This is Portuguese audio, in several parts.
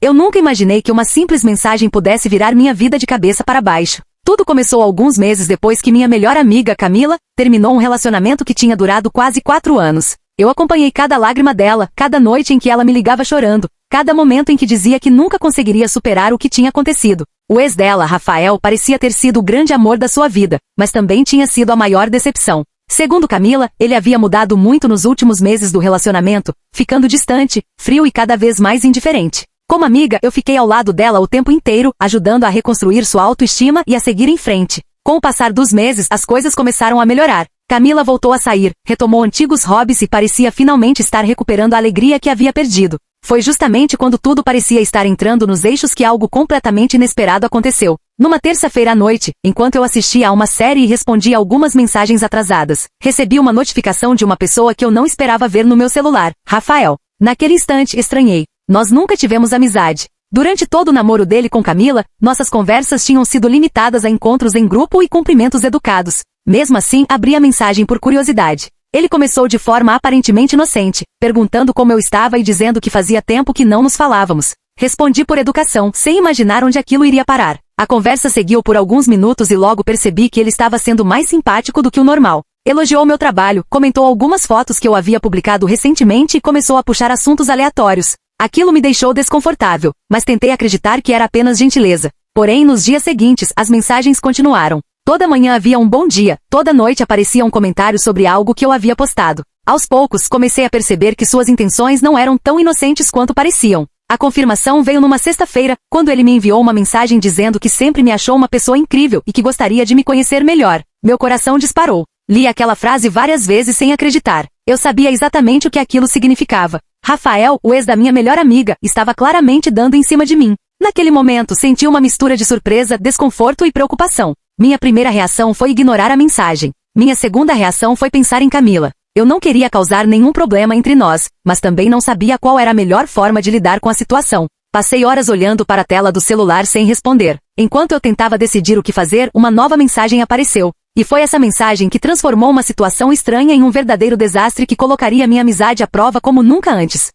Eu nunca imaginei que uma simples mensagem pudesse virar minha vida de cabeça para baixo. Tudo começou alguns meses depois que minha melhor amiga, Camila, terminou um relacionamento que tinha durado quase 4 anos. Eu acompanhei cada lágrima dela, cada noite em que ela me ligava chorando, cada momento em que dizia que nunca conseguiria superar o que tinha acontecido. O ex dela, Rafael, parecia ter sido o grande amor da sua vida, mas também tinha sido a maior decepção. Segundo Camila, ele havia mudado muito nos últimos meses do relacionamento, ficando distante, frio e cada vez mais indiferente. Como amiga, eu fiquei ao lado dela o tempo inteiro, ajudando a reconstruir sua autoestima e a seguir em frente. Com o passar dos meses, as coisas começaram a melhorar. Camila voltou a sair, retomou antigos hobbies e parecia finalmente estar recuperando a alegria que havia perdido. Foi justamente quando tudo parecia estar entrando nos eixos que algo completamente inesperado aconteceu. Numa terça-feira à noite, enquanto eu assistia a uma série e respondia algumas mensagens atrasadas, recebi uma notificação de uma pessoa que eu não esperava ver no meu celular, Rafael. Naquele instante, estranhei. Nós nunca tivemos amizade. Durante todo o namoro dele com Camila, nossas conversas tinham sido limitadas a encontros em grupo e cumprimentos educados. Mesmo assim, abri a mensagem por curiosidade. Ele começou de forma aparentemente inocente, perguntando como eu estava e dizendo que fazia tempo que não nos falávamos. Respondi por educação, sem imaginar onde aquilo iria parar. A conversa seguiu por alguns minutos e logo percebi que ele estava sendo mais simpático do que o normal. Elogiou meu trabalho, comentou algumas fotos que eu havia publicado recentemente e começou a puxar assuntos aleatórios. Aquilo me deixou desconfortável, mas tentei acreditar que era apenas gentileza. Porém, nos dias seguintes, as mensagens continuaram. Toda manhã havia um bom dia, toda noite aparecia um comentário sobre algo que eu havia postado. Aos poucos, comecei a perceber que suas intenções não eram tão inocentes quanto pareciam. A confirmação veio numa sexta-feira, quando ele me enviou uma mensagem dizendo que sempre me achou uma pessoa incrível e que gostaria de me conhecer melhor. Meu coração disparou. Li aquela frase várias vezes sem acreditar. Eu sabia exatamente o que aquilo significava. Rafael, o ex da minha melhor amiga, estava claramente dando em cima de mim. Naquele momento, senti uma mistura de surpresa, desconforto e preocupação. Minha primeira reação foi ignorar a mensagem. Minha segunda reação foi pensar em Camila. Eu não queria causar nenhum problema entre nós, mas também não sabia qual era a melhor forma de lidar com a situação. Passei horas olhando para a tela do celular sem responder. Enquanto eu tentava decidir o que fazer, uma nova mensagem apareceu. E foi essa mensagem que transformou uma situação estranha em um verdadeiro desastre que colocaria minha amizade à prova como nunca antes.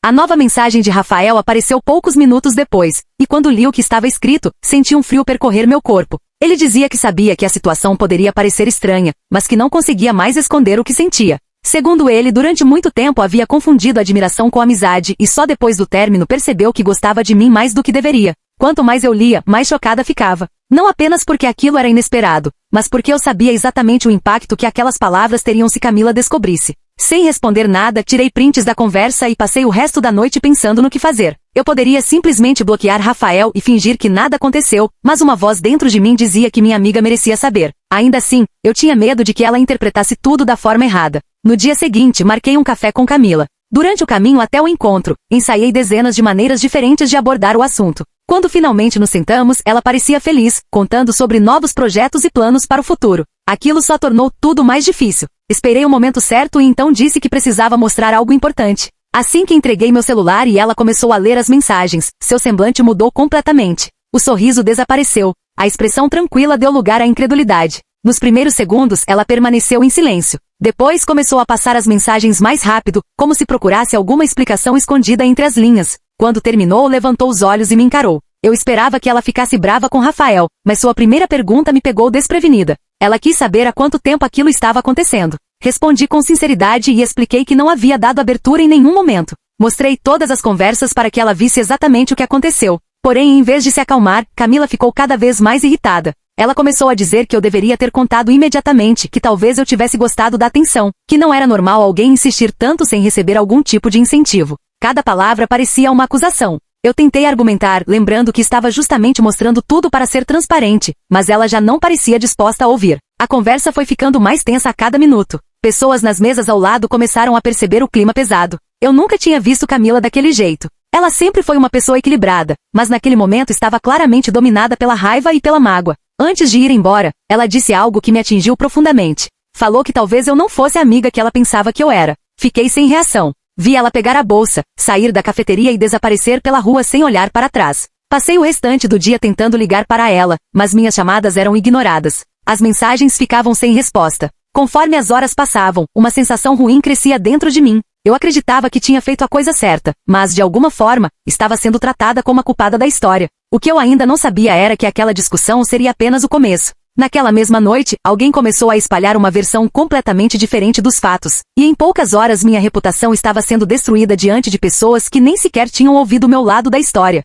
A nova mensagem de Rafael apareceu poucos minutos depois, e quando li o que estava escrito, senti um frio percorrer meu corpo. Ele dizia que sabia que a situação poderia parecer estranha, mas que não conseguia mais esconder o que sentia. Segundo ele, durante muito tempo havia confundido admiração com amizade e só depois do término percebeu que gostava de mim mais do que deveria. Quanto mais eu lia, mais chocada ficava. Não apenas porque aquilo era inesperado, mas porque eu sabia exatamente o impacto que aquelas palavras teriam se Camila descobrisse. Sem responder nada, tirei prints da conversa e passei o resto da noite pensando no que fazer. Eu poderia simplesmente bloquear Rafael e fingir que nada aconteceu, mas uma voz dentro de mim dizia que minha amiga merecia saber. Ainda assim, eu tinha medo de que ela interpretasse tudo da forma errada. No dia seguinte, marquei um café com Camila. Durante o caminho até o encontro, ensaiei dezenas de maneiras diferentes de abordar o assunto. Quando finalmente nos sentamos, ela parecia feliz, contando sobre novos projetos e planos para o futuro. Aquilo só tornou tudo mais difícil. Esperei o momento certo e então disse que precisava mostrar algo importante. Assim que entreguei meu celular e ela começou a ler as mensagens, seu semblante mudou completamente. O sorriso desapareceu. A expressão tranquila deu lugar à incredulidade. Nos primeiros segundos, ela permaneceu em silêncio. Depois começou a passar as mensagens mais rápido, como se procurasse alguma explicação escondida entre as linhas. Quando terminou, levantou os olhos e me encarou. Eu esperava que ela ficasse brava com Rafael, mas sua primeira pergunta me pegou desprevenida. Ela quis saber há quanto tempo aquilo estava acontecendo. Respondi com sinceridade e expliquei que não havia dado abertura em nenhum momento. Mostrei todas as conversas para que ela visse exatamente o que aconteceu. Porém, em vez de se acalmar, Camila ficou cada vez mais irritada. Ela começou a dizer que eu deveria ter contado imediatamente, que talvez eu tivesse gostado da atenção, que não era normal alguém insistir tanto sem receber algum tipo de incentivo. Cada palavra parecia uma acusação. Eu tentei argumentar, lembrando que estava justamente mostrando tudo para ser transparente, mas ela já não parecia disposta a ouvir. A conversa foi ficando mais tensa a cada minuto. Pessoas nas mesas ao lado começaram a perceber o clima pesado. Eu nunca tinha visto Camila daquele jeito. Ela sempre foi uma pessoa equilibrada, mas naquele momento estava claramente dominada pela raiva e pela mágoa. Antes de ir embora, ela disse algo que me atingiu profundamente. Falou que talvez eu não fosse a amiga que ela pensava que eu era. Fiquei sem reação. Vi ela pegar a bolsa, sair da cafeteria e desaparecer pela rua sem olhar para trás. Passei o restante do dia tentando ligar para ela, mas minhas chamadas eram ignoradas. As mensagens ficavam sem resposta. Conforme as horas passavam, uma sensação ruim crescia dentro de mim. Eu acreditava que tinha feito a coisa certa, mas, de alguma forma, estava sendo tratada como a culpada da história. O que eu ainda não sabia era que aquela discussão seria apenas o começo. Naquela mesma noite, alguém começou a espalhar uma versão completamente diferente dos fatos, e em poucas horas minha reputação estava sendo destruída diante de pessoas que nem sequer tinham ouvido o meu lado da história.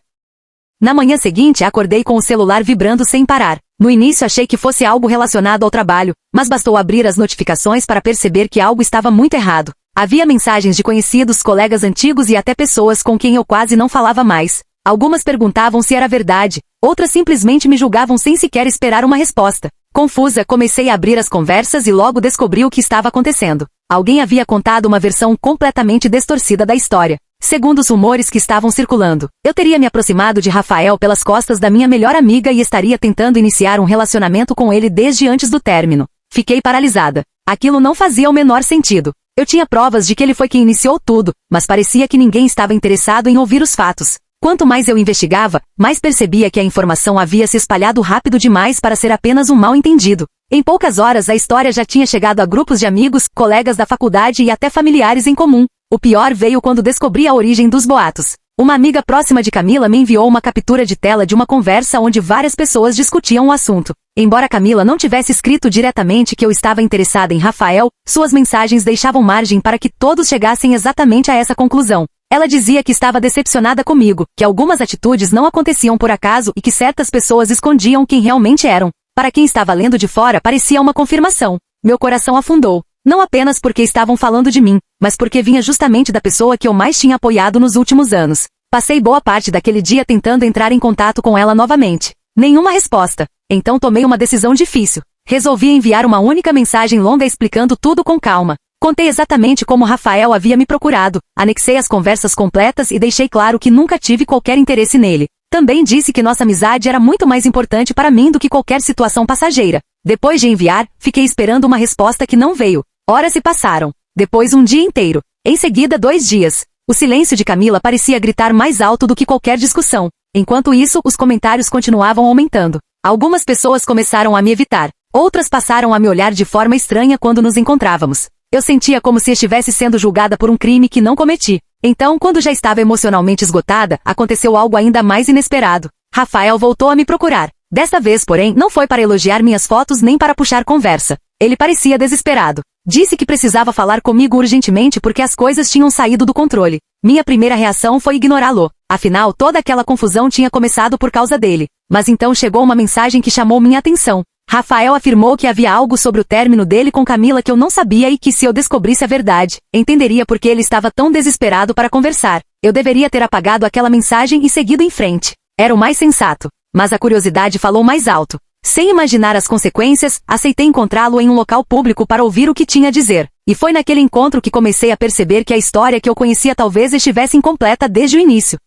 Na manhã seguinte, acordei com o celular vibrando sem parar. No início achei que fosse algo relacionado ao trabalho, mas bastou abrir as notificações para perceber que algo estava muito errado. Havia mensagens de conhecidos, colegas antigos e até pessoas com quem eu quase não falava mais. Algumas perguntavam se era verdade, outras simplesmente me julgavam sem sequer esperar uma resposta. Confusa, comecei a abrir as conversas e logo descobri o que estava acontecendo. Alguém havia contado uma versão completamente distorcida da história. Segundo os rumores que estavam circulando, eu teria me aproximado de Rafael pelas costas da minha melhor amiga e estaria tentando iniciar um relacionamento com ele desde antes do término. Fiquei paralisada. Aquilo não fazia o menor sentido. Eu tinha provas de que ele foi quem iniciou tudo, mas parecia que ninguém estava interessado em ouvir os fatos. Quanto mais eu investigava, mais percebia que a informação havia se espalhado rápido demais para ser apenas um mal-entendido. Em poucas horas a história já tinha chegado a grupos de amigos, colegas da faculdade e até familiares em comum. O pior veio quando descobri a origem dos boatos. Uma amiga próxima de Camila me enviou uma captura de tela de uma conversa onde várias pessoas discutiam o assunto. Embora Camila não tivesse escrito diretamente que eu estava interessada em Rafael, suas mensagens deixavam margem para que todos chegassem exatamente a essa conclusão. Ela dizia que estava decepcionada comigo, que algumas atitudes não aconteciam por acaso e que certas pessoas escondiam quem realmente eram. Para quem estava lendo de fora, parecia uma confirmação. Meu coração afundou. Não apenas porque estavam falando de mim, mas porque vinha justamente da pessoa que eu mais tinha apoiado nos últimos anos. Passei boa parte daquele dia tentando entrar em contato com ela novamente. Nenhuma resposta. Então tomei uma decisão difícil. Resolvi enviar uma única mensagem longa explicando tudo com calma. Contei exatamente como Rafael havia me procurado, anexei as conversas completas e deixei claro que nunca tive qualquer interesse nele. Também disse que nossa amizade era muito mais importante para mim do que qualquer situação passageira. Depois de enviar, fiquei esperando uma resposta que não veio. Horas se passaram. Depois um dia inteiro. Em seguida 2 dias. O silêncio de Camila parecia gritar mais alto do que qualquer discussão. Enquanto isso, os comentários continuavam aumentando. Algumas pessoas começaram a me evitar. Outras passaram a me olhar de forma estranha quando nos encontrávamos. Eu sentia como se estivesse sendo julgada por um crime que não cometi. Então, quando já estava emocionalmente esgotada, aconteceu algo ainda mais inesperado. Rafael voltou a me procurar. Dessa vez, porém, não foi para elogiar minhas fotos nem para puxar conversa. Ele parecia desesperado. Disse que precisava falar comigo urgentemente porque as coisas tinham saído do controle. Minha primeira reação foi ignorá-lo. Afinal, toda aquela confusão tinha começado por causa dele. Mas então chegou uma mensagem que chamou minha atenção. Rafael afirmou que havia algo sobre o término dele com Camila que eu não sabia e que se eu descobrisse a verdade, entenderia por que ele estava tão desesperado para conversar. Eu deveria ter apagado aquela mensagem e seguido em frente. Era o mais sensato. Mas a curiosidade falou mais alto. Sem imaginar as consequências, aceitei encontrá-lo em um local público para ouvir o que tinha a dizer. E foi naquele encontro que comecei a perceber que a história que eu conhecia talvez estivesse incompleta desde o início.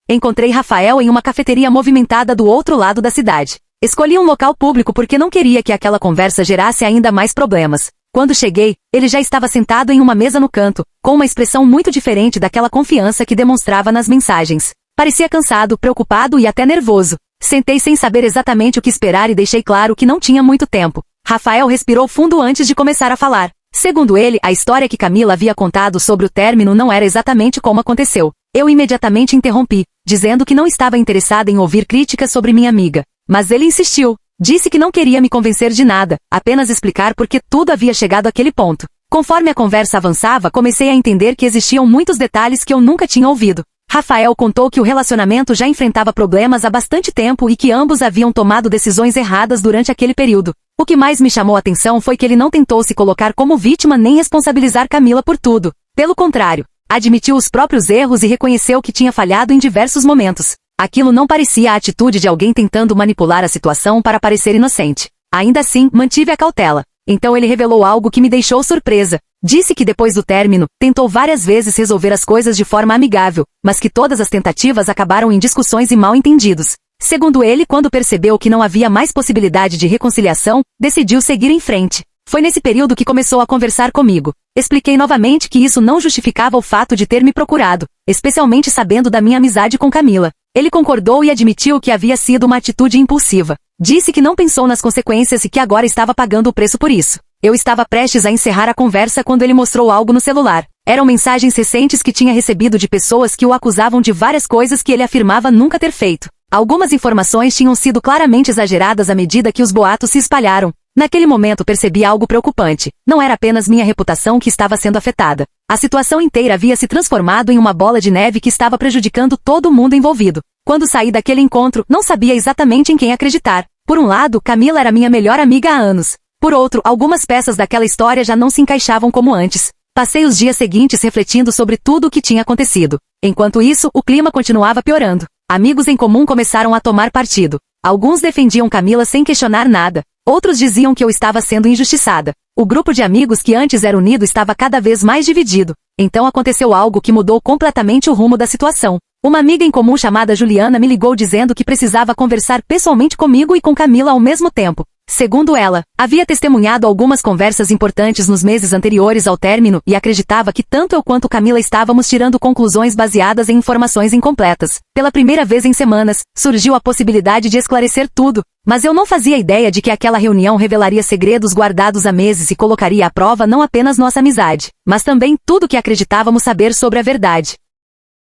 Encontrei Rafael em uma cafeteria movimentada do outro lado da cidade. Escolhi um local público porque não queria que aquela conversa gerasse ainda mais problemas. Quando cheguei, ele já estava sentado em uma mesa no canto, com uma expressão muito diferente daquela confiança que demonstrava nas mensagens. Parecia cansado, preocupado e até nervoso. Sentei sem saber exatamente o que esperar e deixei claro que não tinha muito tempo. Rafael respirou fundo antes de começar a falar. Segundo ele, a história que Camila havia contado sobre o término não era exatamente como aconteceu. Eu imediatamente interrompi, dizendo que não estava interessada em ouvir críticas sobre minha amiga. Mas ele insistiu. Disse que não queria me convencer de nada, apenas explicar por que tudo havia chegado àquele ponto. Conforme a conversa avançava, comecei a entender que existiam muitos detalhes que eu nunca tinha ouvido. Rafael contou que o relacionamento já enfrentava problemas há bastante tempo e que ambos haviam tomado decisões erradas durante aquele período. O que mais me chamou a atenção foi que ele não tentou se colocar como vítima nem responsabilizar Camila por tudo. Pelo contrário, admitiu os próprios erros e reconheceu que tinha falhado em diversos momentos. Aquilo não parecia a atitude de alguém tentando manipular a situação para parecer inocente. Ainda assim, mantive a cautela. Então ele revelou algo que me deixou surpresa. Disse que depois do término, tentou várias vezes resolver as coisas de forma amigável, mas que todas as tentativas acabaram em discussões e mal-entendidos. Segundo ele, quando percebeu que não havia mais possibilidade de reconciliação, decidiu seguir em frente. Foi nesse período que começou a conversar comigo. Expliquei novamente que isso não justificava o fato de ter me procurado, especialmente sabendo da minha amizade com Camila. Ele concordou e admitiu que havia sido uma atitude impulsiva. Disse que não pensou nas consequências e que agora estava pagando o preço por isso. Eu estava prestes a encerrar a conversa quando ele mostrou algo no celular. Eram mensagens recentes que tinha recebido de pessoas que o acusavam de várias coisas que ele afirmava nunca ter feito. Algumas informações tinham sido claramente exageradas à medida que os boatos se espalharam. Naquele momento percebi algo preocupante. Não era apenas minha reputação que estava sendo afetada. A situação inteira havia se transformado em uma bola de neve que estava prejudicando todo mundo envolvido. Quando saí daquele encontro, não sabia exatamente em quem acreditar. Por um lado, Camila era minha melhor amiga há anos. Por outro, algumas peças daquela história já não se encaixavam como antes. Passei os dias seguintes refletindo sobre tudo o que tinha acontecido. Enquanto isso, o clima continuava piorando. Amigos em comum começaram a tomar partido. Alguns defendiam Camila sem questionar nada. Outros diziam que eu estava sendo injustiçada. O grupo de amigos que antes era unido estava cada vez mais dividido. Então aconteceu algo que mudou completamente o rumo da situação. Uma amiga em comum chamada Juliana me ligou dizendo que precisava conversar pessoalmente comigo e com Camila ao mesmo tempo. Segundo ela, havia testemunhado algumas conversas importantes nos meses anteriores ao término e acreditava que tanto eu quanto Camila estávamos tirando conclusões baseadas em informações incompletas. Pela primeira vez em semanas, surgiu a possibilidade de esclarecer tudo, mas eu não fazia ideia de que aquela reunião revelaria segredos guardados há meses e colocaria à prova não apenas nossa amizade, mas também tudo que acreditávamos saber sobre a verdade.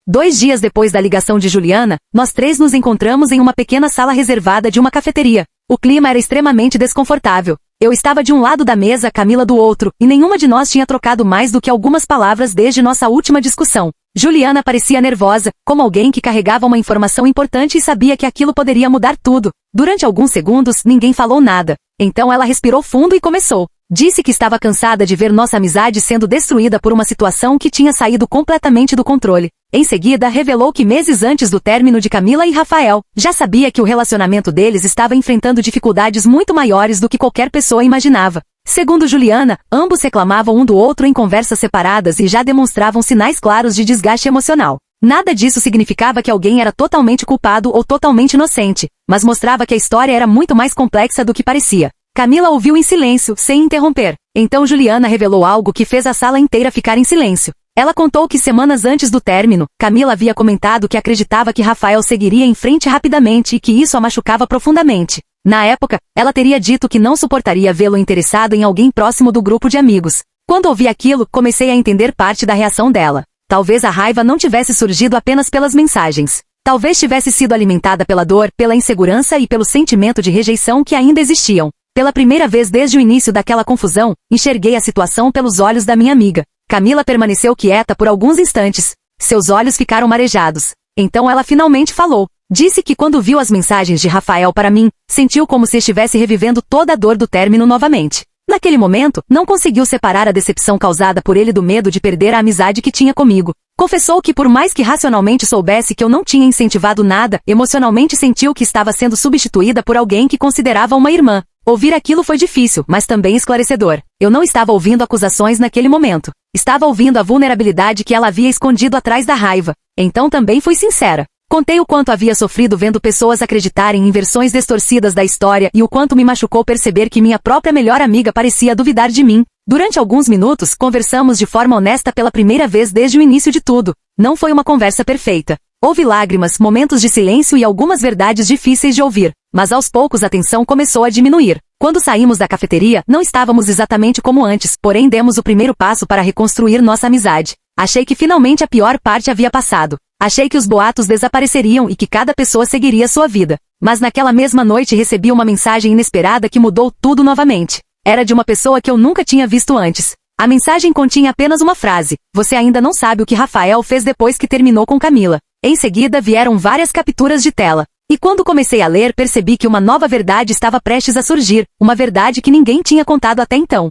2 dias depois da ligação de Juliana, nós 3 nos encontramos em uma pequena sala reservada de uma cafeteria. O clima era extremamente desconfortável. Eu estava de um lado da mesa, Camila do outro, e nenhuma de nós tinha trocado mais do que algumas palavras desde nossa última discussão. Juliana parecia nervosa, como alguém que carregava uma informação importante e sabia que aquilo poderia mudar tudo. Durante alguns segundos, ninguém falou nada. Então ela respirou fundo e começou. Disse que estava cansada de ver nossa amizade sendo destruída por uma situação que tinha saído completamente do controle. Em seguida, revelou que meses antes do término de Camila e Rafael, já sabia que o relacionamento deles estava enfrentando dificuldades muito maiores do que qualquer pessoa imaginava. Segundo Juliana, ambos reclamavam um do outro em conversas separadas e já demonstravam sinais claros de desgaste emocional. Nada disso significava que alguém era totalmente culpado ou totalmente inocente, mas mostrava que a história era muito mais complexa do que parecia. Camila ouviu em silêncio, sem interromper. Então Juliana revelou algo que fez a sala inteira ficar em silêncio. Ela contou que semanas antes do término, Camila havia comentado que acreditava que Rafael seguiria em frente rapidamente e que isso a machucava profundamente. Na época, ela teria dito que não suportaria vê-lo interessado em alguém próximo do grupo de amigos. Quando ouvi aquilo, comecei a entender parte da reação dela. Talvez a raiva não tivesse surgido apenas pelas mensagens. Talvez tivesse sido alimentada pela dor, pela insegurança e pelo sentimento de rejeição que ainda existiam. Pela primeira vez desde o início daquela confusão, enxerguei a situação pelos olhos da minha amiga. Camila permaneceu quieta por alguns instantes. Seus olhos ficaram marejados. Então ela finalmente falou. Disse que quando viu as mensagens de Rafael para mim, sentiu como se estivesse revivendo toda a dor do término novamente. Naquele momento, não conseguiu separar a decepção causada por ele do medo de perder a amizade que tinha comigo. Confessou que por mais que racionalmente soubesse que eu não tinha incentivado nada, emocionalmente sentiu que estava sendo substituída por alguém que considerava uma irmã. Ouvir aquilo foi difícil, mas também esclarecedor. Eu não estava ouvindo acusações naquele momento. Estava ouvindo a vulnerabilidade que ela havia escondido atrás da raiva. Então também fui sincera. Contei o quanto havia sofrido vendo pessoas acreditarem em versões distorcidas da história e o quanto me machucou perceber que minha própria melhor amiga parecia duvidar de mim. Durante alguns minutos, conversamos de forma honesta pela primeira vez desde o início de tudo. Não foi uma conversa perfeita. Houve lágrimas, momentos de silêncio e algumas verdades difíceis de ouvir. Mas aos poucos a tensão começou a diminuir. Quando saímos da cafeteria, não estávamos exatamente como antes, porém demos o primeiro passo para reconstruir nossa amizade. Achei que finalmente a pior parte havia passado. Achei que os boatos desapareceriam e que cada pessoa seguiria sua vida. Mas naquela mesma noite recebi uma mensagem inesperada que mudou tudo novamente. Era de uma pessoa que eu nunca tinha visto antes. A mensagem continha apenas uma frase: "Você ainda não sabe o que Rafael fez depois que terminou com Camila." Em seguida vieram várias capturas de tela. E quando comecei a ler, percebi que uma nova verdade estava prestes a surgir, uma verdade que ninguém tinha contado até então.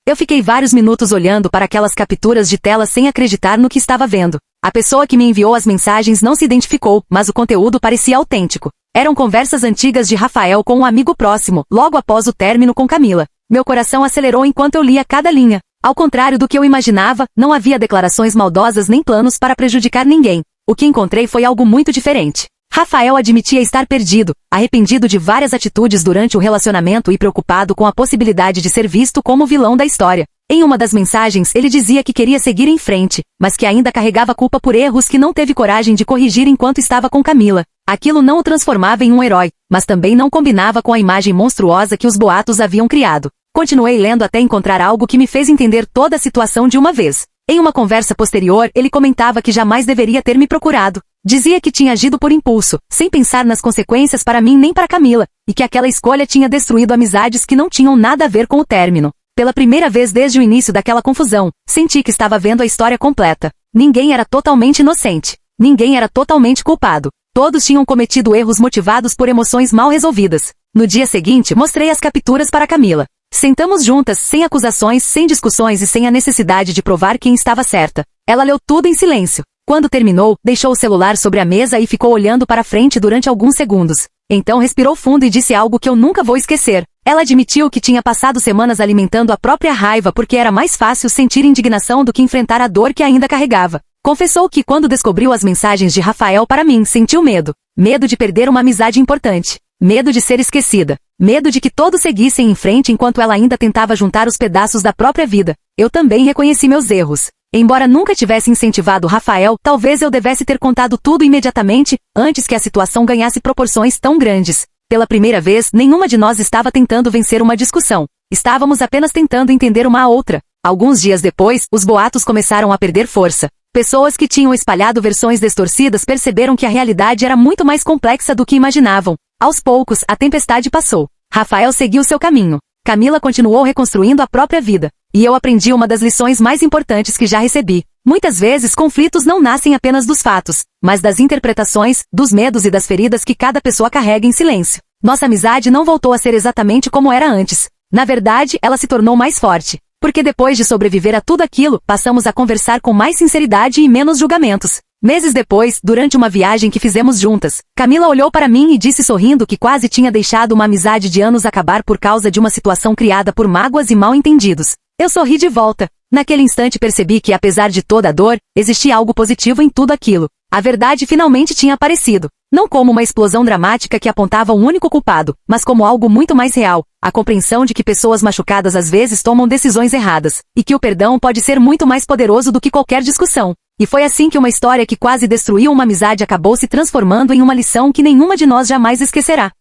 Eu fiquei vários minutos olhando para aquelas capturas de tela sem acreditar no que estava vendo. A pessoa que me enviou as mensagens não se identificou, mas o conteúdo parecia autêntico. Eram conversas antigas de Rafael com um amigo próximo, logo após o término com Camila. Meu coração acelerou enquanto eu lia cada linha. Ao contrário do que eu imaginava, não havia declarações maldosas nem planos para prejudicar ninguém. O que encontrei foi algo muito diferente. Rafael admitia estar perdido, arrependido de várias atitudes durante o relacionamento e preocupado com a possibilidade de ser visto como o vilão da história. Em uma das mensagens, ele dizia que queria seguir em frente, mas que ainda carregava culpa por erros que não teve coragem de corrigir enquanto estava com Camila. Aquilo não o transformava em um herói, mas também não combinava com a imagem monstruosa que os boatos haviam criado. Continuei lendo até encontrar algo que me fez entender toda a situação de uma vez. Em uma conversa posterior, ele comentava que jamais deveria ter me procurado. Dizia que tinha agido por impulso, sem pensar nas consequências para mim nem para Camila, e que aquela escolha tinha destruído amizades que não tinham nada a ver com o término. Pela primeira vez desde o início daquela confusão, senti que estava vendo a história completa. Ninguém era totalmente inocente. Ninguém era totalmente culpado. Todos tinham cometido erros motivados por emoções mal resolvidas. No dia seguinte, mostrei as capturas para Camila. Sentamos juntas, sem acusações, sem discussões e sem a necessidade de provar quem estava certa. Ela leu tudo em silêncio. Quando terminou, deixou o celular sobre a mesa e ficou olhando para frente durante alguns segundos. Então respirou fundo e disse algo que eu nunca vou esquecer. Ela admitiu que tinha passado semanas alimentando a própria raiva porque era mais fácil sentir indignação do que enfrentar a dor que ainda carregava. Confessou que quando descobriu as mensagens de Rafael para mim, sentiu medo. Medo de perder uma amizade importante. Medo de ser esquecida. Medo de que todos seguissem em frente enquanto ela ainda tentava juntar os pedaços da própria vida. Eu também reconheci meus erros. Embora nunca tivesse incentivado Rafael, talvez eu devesse ter contado tudo imediatamente, antes que a situação ganhasse proporções tão grandes. Pela primeira vez, nenhuma de nós estava tentando vencer uma discussão. Estávamos apenas tentando entender uma a outra. Alguns dias depois, os boatos começaram a perder força. Pessoas que tinham espalhado versões distorcidas perceberam que a realidade era muito mais complexa do que imaginavam. Aos poucos, a tempestade passou. Rafael seguiu seu caminho. Camila continuou reconstruindo a própria vida. E eu aprendi uma das lições mais importantes que já recebi. Muitas vezes, conflitos não nascem apenas dos fatos, mas das interpretações, dos medos e das feridas que cada pessoa carrega em silêncio. Nossa amizade não voltou a ser exatamente como era antes. Na verdade, ela se tornou mais forte. Porque depois de sobreviver a tudo aquilo, passamos a conversar com mais sinceridade e menos julgamentos. Meses depois, durante uma viagem que fizemos juntas, Camila olhou para mim e disse sorrindo que quase tinha deixado uma amizade de anos acabar por causa de uma situação criada por mágoas e mal-entendidos. Eu sorri de volta. Naquele instante percebi que, apesar de toda a dor, existia algo positivo em tudo aquilo. A verdade finalmente tinha aparecido. Não como uma explosão dramática que apontava um único culpado, mas como algo muito mais real. A compreensão de que pessoas machucadas às vezes tomam decisões erradas, e que o perdão pode ser muito mais poderoso do que qualquer discussão. E foi assim que uma história que quase destruiu uma amizade acabou se transformando em uma lição que nenhuma de nós jamais esquecerá.